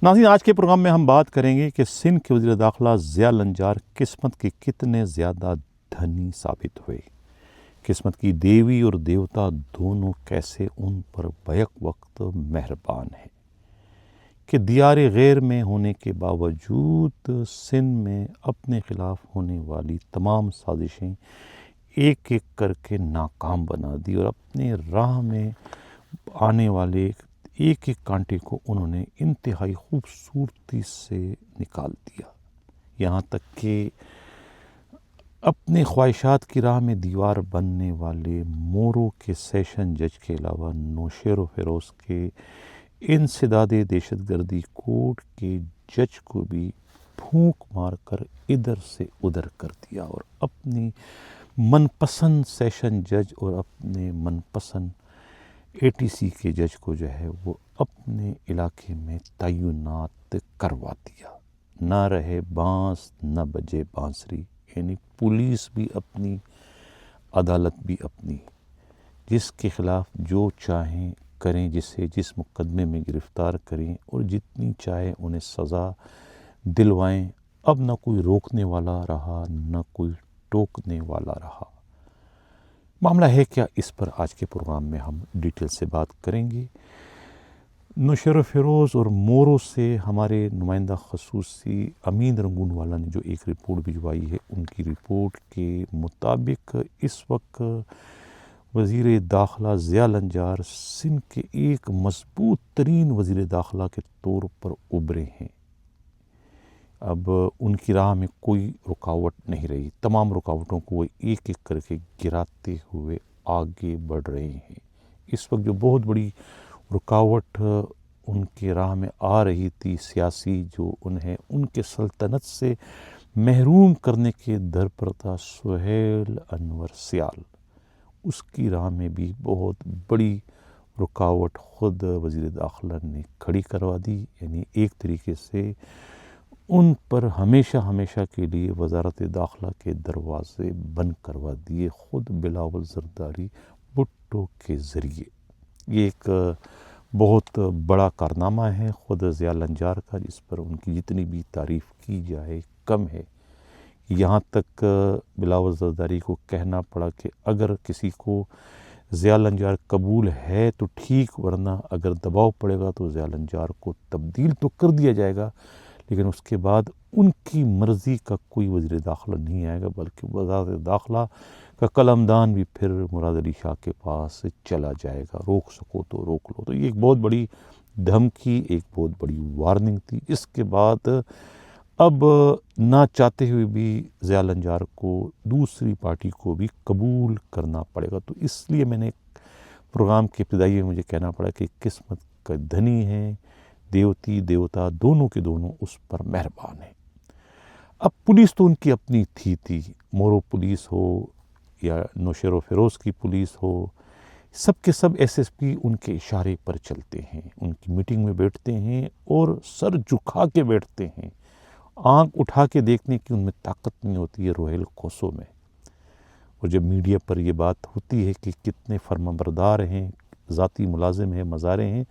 ناظرین، آج کے پروگرام میں ہم بات کریں گے کہ سندھ کے وزیر داخلہ ضیاء النجار قسمت کے کتنے زیادہ دھنی ثابت ہوئے، قسمت کی دیوی اور دیوتا دونوں کیسے ان پر بیک وقت مہربان ہیں، کہ دیار غیر میں ہونے کے باوجود سندھ میں اپنے خلاف ہونے والی تمام سازشیں ایک ایک کر کے ناکام بنا دی اور اپنے راہ میں آنے والے ایک ایک کانٹے کو انہوں نے انتہائی خوبصورتی سے نکال دیا، یہاں تک کہ اپنے خواہشات کی راہ میں دیوار بننے والے مورو کے سیشن جج کے علاوہ نوشیر و فیروز کے انسداد دہشت گردی کوڈ کے جج کو بھی پھونک مار کر ادھر سے ادھر کر دیا اور اپنی من پسند سیشن جج اور اپنے من پسند اے ٹی سی کے جج کو جو ہے وہ اپنے علاقے میں تعینات کروا دیا۔ نہ رہے بانس نہ بجے بانسری، یعنی پولیس بھی اپنی، عدالت بھی اپنی، جس کے خلاف جو چاہیں کریں، جسے جس مقدمے میں گرفتار کریں اور جتنی چاہے انہیں سزا دلوائیں، اب نہ کوئی روکنے والا رہا نہ کوئی ٹوکنے والا رہا۔ معاملہ ہے کیا، اس پر آج کے پروگرام میں ہم ڈیٹیل سے بات کریں گے۔ نوشیر و فیروز اور مورو سے ہمارے نمائندہ خصوصی امین رنگون والا نے جو ایک رپورٹ بھجوائی ہے، ان کی رپورٹ کے مطابق اس وقت وزیر داخلہ ضیاء النجار سندھ کے ایک مضبوط ترین وزیر داخلہ کے طور پر ابھرے ہیں۔ اب ان کی راہ میں کوئی رکاوٹ نہیں رہی، تمام رکاوٹوں کو وہ ایک ایک کر کے گراتے ہوئے آگے بڑھ رہے ہیں۔ اس وقت جو بہت بڑی رکاوٹ ان کے راہ میں آ رہی تھی سیاسی، جو انہیں ان کے سلطنت سے محروم کرنے کے در پر تھا، سہیل انور سیال، اس کی راہ میں بھی بہت بڑی رکاوٹ خود وزیر داخلہ نے کھڑی کروا دی، یعنی ایک طریقے سے ان پر ہمیشہ ہمیشہ کے لیے وزارت داخلہ کے دروازے بند کروا دیے، خود بلاول زرداری بھٹو کے ذریعے۔ یہ ایک بہت بڑا کارنامہ ہے خود ضیاء النجار کا، جس پر ان کی جتنی بھی تعریف کی جائے کم ہے۔ یہاں تک بلاول زرداری کو کہنا پڑا کہ اگر کسی کو ضیاء النجار قبول ہے تو ٹھیک، ورنہ اگر دباؤ پڑے گا تو ضیاء النجار کو تبدیل تو کر دیا جائے گا، لیکن اس کے بعد ان کی مرضی کا کوئی وزیر داخلہ نہیں آئے گا، بلکہ وزارت داخلہ کا قلمدان بھی پھر مراد علی شاہ کے پاس چلا جائے گا، روک سکو تو روک لو۔ تو یہ ایک بہت بڑی دھمکی، ایک بہت بڑی وارننگ تھی۔ اس کے بعد اب نہ چاہتے ہوئے بھی ضیاء النجار کو دوسری پارٹی کو بھی قبول کرنا پڑے گا۔ تو اس لیے میں نے پروگرام کے ابتدائی میں مجھے کہنا پڑا کہ قسمت کا دھنی ہے، دیوتی دیوتا دونوں کے دونوں اس پر مہربان ہیں۔ اب پولیس تو ان کی اپنی تھی، مورو پولیس ہو یا نوشیر و فیروز کی پولیس ہو، سب کے سب ایس ایس پی ان کے اشارے پر چلتے ہیں، ان کی میٹنگ میں بیٹھتے ہیں اور سر جھکا کے بیٹھتے ہیں، آنکھ اٹھا کے دیکھنے کی ان میں طاقت نہیں ہوتی ہے روہیل کوسو میں۔ اور جب میڈیا پر یہ بات ہوتی ہے کہ کتنے فرمانبردار ہیں، ذاتی ملازم ہیں، مزارے ہیں،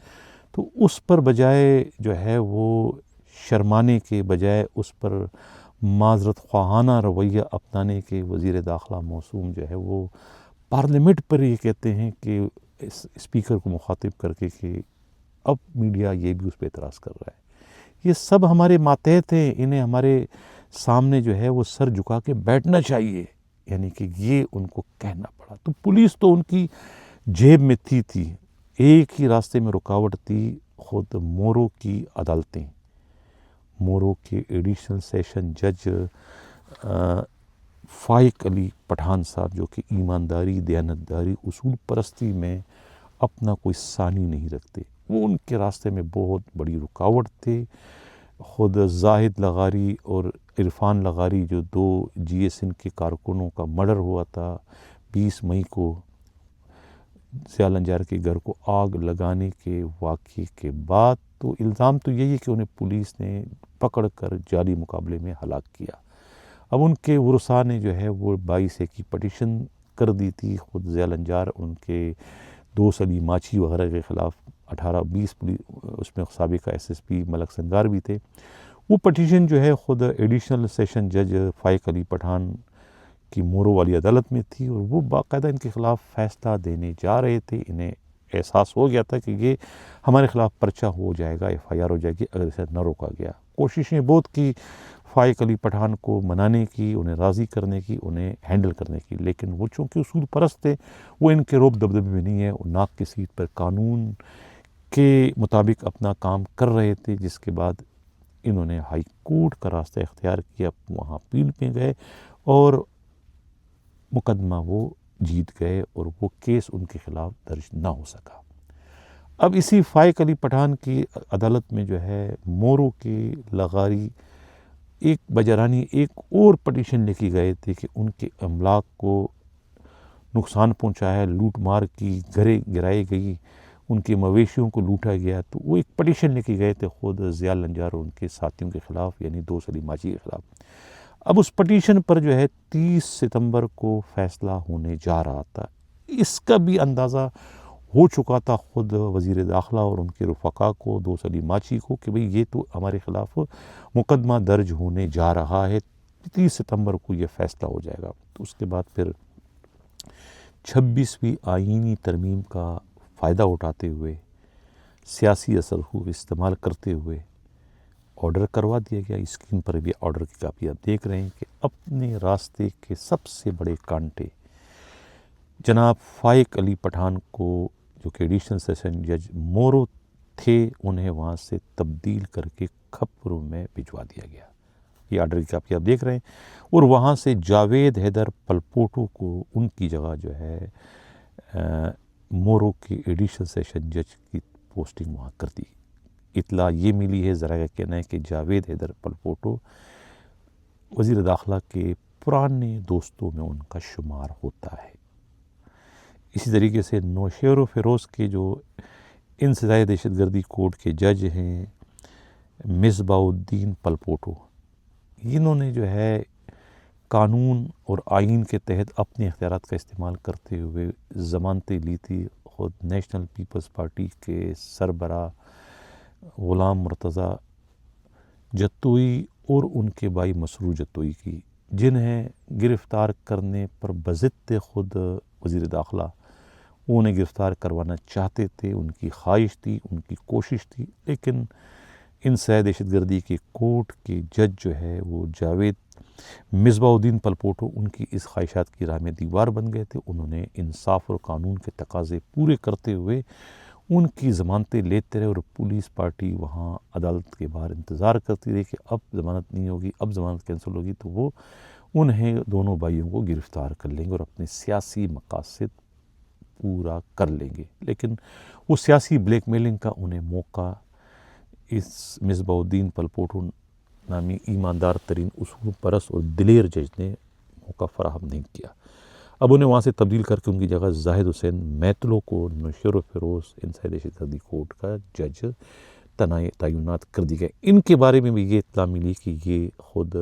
تو اس پر بجائے جو ہے وہ شرمانے کے بجائے اس پر معذرت خواہانہ رویہ اپنانے کے وزیر داخلہ موسوم جو ہے وہ پارلیمنٹ پر یہ کہتے ہیں کہ اسپیکر کو مخاطب کر کے کہ اب میڈیا یہ بھی اس پہ اعتراض کر رہا ہے۔ یہ سب ہمارے ماتحت ہیں، انہیں ہمارے سامنے جو ہے وہ سر جھکا کے بیٹھنا چاہیے، یعنی کہ یہ ان کو کہنا پڑا۔ تو پولیس تو ان کی جیب میں تھی، ایک ہی راستے میں رکاوٹ تھی، خود مورو کی عدالتیں، مورو کے ایڈیشنل سیشن جج فائق علی پٹھان صاحب، جو کہ ایمانداری، دیانتداری، اصول پرستی میں اپنا کوئی ثانی نہیں رکھتے، وہ ان کے راستے میں بہت بڑی رکاوٹ تھے۔ خود زاہد لغاری اور عرفان لغاری، جو دو جی ایس این کے کارکنوں کا مرڈر ہوا تھا 20 مئی کو، ضیاء النجار کے گھر کو آگ لگانے کے واقعے کے بعد، تو الزام تو یہی ہے کہ انہیں پولیس نے پکڑ کر جعلی مقابلے میں ہلاک کیا۔ اب ان کے ورثاء نے جو ہے وہ 22A کی پٹیشن کر دی تھی، خود ضیاء النجار ان کے دوست علی ماچھی وغیرہ کے خلاف 18-20 اس میں سابقہ SSP ملک سنگار بھی تھے. وہ پٹیشن جو ہے خود ایڈیشنل سیشن جج فائق علی پٹھان کی مورو والی عدالت میں تھی، اور وہ باقاعدہ ان کے خلاف فیصلہ دینے جا رہے تھے. انہیں احساس ہو گیا تھا کہ یہ ہمارے خلاف پرچہ ہو جائے گا، FIR ہو جائے گی اگر اسے نہ روکا گیا. کوششیں بہت کی فائق علی پٹھان کو منانے کی، انہیں راضی کرنے کی، انہیں ہینڈل کرنے کی، لیکن وہ چونکہ اصول پرست تھے، وہ ان کے روب دبدبے میں نہیں ہے. وہ ناک کی سیٹ پر قانون کے مطابق اپنا کام کر رہے تھے، جس کے بعد انہوں نے ہائی کورٹ کا راستہ اختیار کیا. وہاں اپیل پہ گئے اور مقدمہ وہ جیت گئے، اور وہ کیس ان کے خلاف درج نہ ہو سکا. اب اسی فائق علی پٹھان کی عدالت میں جو ہے مورو کی لغاری ایک بجرانی ایک اور پٹیشن لے کے گئے تھے کہ ان کے املاک کو نقصان پہنچایا، لوٹ مار کی، گھریں گرائی گئی، ان کے مویشیوں کو لوٹا گیا. تو وہ ایک پٹیشن لے کے گئے تھے خود ضیاء لنجار اور ان کے ساتھیوں کے خلاف، یعنی دوست علی ماجھی کے خلاف. اب اس پٹیشن پر جو ہے 30 ستمبر کو فیصلہ ہونے جا رہا تھا. اس کا بھی اندازہ ہو چکا تھا خود وزیر داخلہ اور ان کے رفقا کو، دوست علی ماچھی کو، کہ بھئی یہ تو ہمارے خلاف مقدمہ درج ہونے جا رہا ہے، 30 ستمبر کو یہ فیصلہ ہو جائے گا. تو اس کے بعد پھر 26ویں آئینی ترمیم کا فائدہ اٹھاتے ہوئے، سیاسی اثر کو استعمال کرتے ہوئے آرڈر کروا دیا گیا. اسکرین پر بھی آرڈر کی کاپی آپ دیکھ رہے ہیں کہ اپنے راستے کے سب سے بڑے کانٹے جناب فائق علی پٹھان کو، جو کہ ایڈیشنل سیشن جج مورو تھے، انہیں وہاں سے تبدیل کر کے کھپرو میں بھجوا دیا گیا. یہ آرڈر کی کاپی آپ دیکھ رہے ہیں. اور وہاں سے جاوید حیدر پلپوٹو کو ان کی جگہ جو ہے مورو کے ایڈیشنل سیشن جج کی پوسٹنگ وہاں کر دی. اطلاع یہ ملی ہے، ذرائع کا کہنا ہے کہ جاوید حیدر پلپوٹو وزیر داخلہ کے پرانے دوستوں میں ان کا شمار ہوتا ہے. اسی طریقے سے نوشیر و فیروز کے جو انسداد دہشت گردی کورٹ کے جج ہیں مصباح الدین پلپوٹو، انہوں نے جو ہے قانون اور آئین کے تحت اپنے اختیارات کا استعمال کرتے ہوئے ضمانتیں لی تھی خود نیشنل پیپلز پارٹی کے سربراہ غلام مرتضیٰ جتوئی اور ان کے بھائی مسرور جتوئی کی، جنہیں گرفتار کرنے پر بضد خود وزیر داخلہ وہ انہیں گرفتار کروانا چاہتے تھے. ان کی خواہش تھی، ان کی کوشش تھی، لیکن انسداد دہشت گردی کے کورٹ کے جج جو ہے وہ جاوید مصباح الدین پلپوٹو ان کی اس خواہشات کی راہ میں دیوار بن گئے تھے. انہوں نے انصاف اور قانون کے تقاضے پورے کرتے ہوئے ان کی ضمانتیں لیتے رہے، اور پولیس پارٹی وہاں عدالت کے باہر انتظار کرتی رہی کہ اب ضمانت نہیں ہوگی، اب ضمانت کینسل ہوگی تو وہ انہیں دونوں بھائیوں کو گرفتار کر لیں گے اور اپنے سیاسی مقاصد پورا کر لیں گے. لیکن وہ سیاسی بلیک میلنگ کا انہیں موقع اس مصباح الدین پلپوٹو نامی ایماندار ترین اصول پرست اور دلیر جج نے موقع فراہم نہیں کیا. اب انہیں وہاں سے تبدیل کر کے ان کی جگہ زاہد حسین میتلو کو نوشیر و فیروز انسداد دہشت گردی کورٹ کا جج تعینات کر دی گئے. ان کے بارے میں بھی یہ اطلاع ملی کہ یہ خود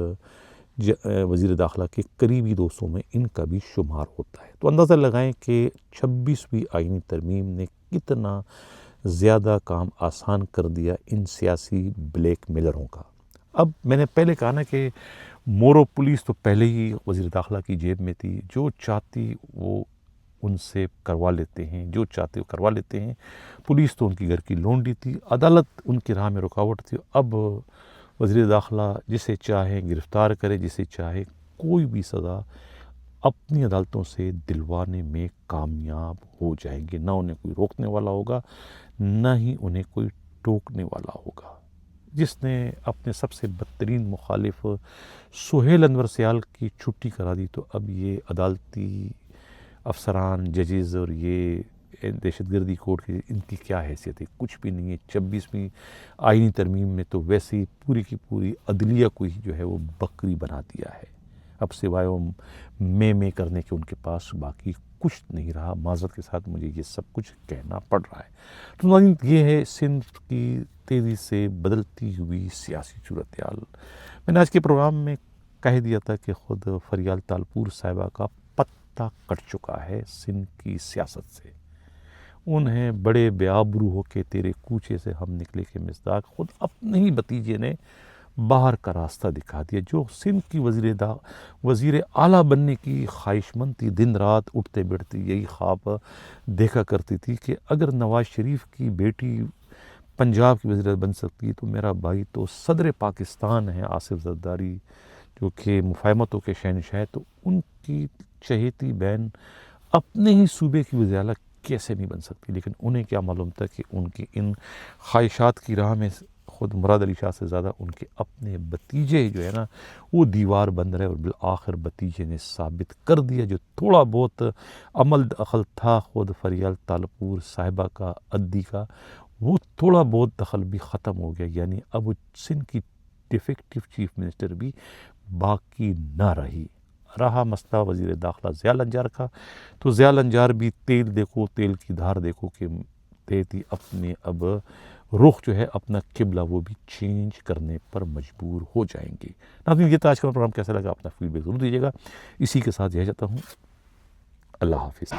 وزیر داخلہ کے قریبی دوستوں میں ان کا بھی شمار ہوتا ہے. تو اندازہ لگائیں کہ 26ویں آئینی ترمیم نے کتنا زیادہ کام آسان کر دیا ان سیاسی بلیک میلروں کا. اب میں نے پہلے کہا نا کہ مورو پولیس تو پہلے ہی وزیر داخلہ کی جیب میں تھی، جو چاہتی وہ ان سے کروا لیتے ہیں، جو چاہتے وہ کروا لیتے ہیں. پولیس تو ان کی گھر کی لونڈی تھی، عدالت ان کی راہ میں رکاوٹ تھی. اب وزیر داخلہ جسے چاہے گرفتار کرے، جسے چاہے کوئی بھی سزا اپنی عدالتوں سے دلوانے میں کامیاب ہو جائیں گے. نہ انہیں کوئی روکنے والا ہوگا، نہ ہی انہیں کوئی ٹوکنے والا ہوگا. جس نے اپنے سب سے بدترین مخالف سہیل انور سیال کی چھٹی کرا دی، تو اب یہ عدالتی افسران، ججز اور یہ دہشت گردی کورٹ کی ان کی کیا حیثیت ہے؟ کچھ بھی نہیں ہے. 26ویں آئینی ترمیم میں تو ویسے ہی پوری کی پوری عدلیہ کو ہی جو ہے وہ بکری بنا دیا ہے. اب سوائے وہ میں کرنے کے ان کے پاس باقی کچھ نہیں رہا. معذرت کے ساتھ مجھے یہ سب کچھ کہنا پڑ رہا ہے. تو ناظرین، یہ ہے سندھ کی تیزی سے بدلتی ہوئی سیاسی صورتحال. میں نے آج کے پروگرام میں کہہ دیا تھا کہ خود فریال تالپور صاحبہ کا پتہ کٹ چکا ہے سندھ کی سیاست سے. انہیں بڑے بے آبرو ہو کے تیرے کوچے سے ہم نکلے کے مصداق، خود اپنے ہی بھتیجے نے باہر کا راستہ دکھا دیا۔ جو سندھ کی وزیر اعلیٰ بننے کی خواہش مند تھی، دن رات اٹھتے بیٹھتے یہی خواب دیکھا کرتی تھی کہ اگر نواز شریف کی بیٹی پنجاب کی وزیر بن سکتی تو میرا بھائی تو صدر پاکستان ہے آصف زرداری، جو کہ مفاہمتوں کے شہنشاہ، تو ان کی چہیتی بہن اپنے ہی صوبے کی وزیر اعلیٰ کیسے نہیں بن سکتی؟ لیکن انہیں کیا معلوم تھا کہ ان کی ان خواہشات کی راہ میں خود مراد علی شاہ سے زیادہ ان کے اپنے بھتیجے جو ہے نا وہ دیوار بند رہے، اور بالآخر بھتیجے نے ثابت کر دیا جو تھوڑا بہت عمل دخل تھا خود فریال تالپور صاحبہ کا، عدی کا، وہ تھوڑا بہت دخل بھی ختم ہو گیا، یعنی اب سندھ کی ڈیفیکٹو چیف منسٹر بھی باقی نہ رہا مسئلہ وزیر داخلہ ضیاء النجار کا۔ تو ضیاء النجار بھی تیل کی دھار دیکھو کہ دیتی اپنے اب رخ جو ہے اپنا قبلہ وہ بھی چینج کرنے پر مجبور ہو جائیں گے۔ ناظرین، یہ تھا آج کا پروگرام، کیسا لگا اپنا فیڈ بیک ضرور دیجیے گا۔ اسی کے ساتھ یہ جاتا ہوں، اللہ حافظ۔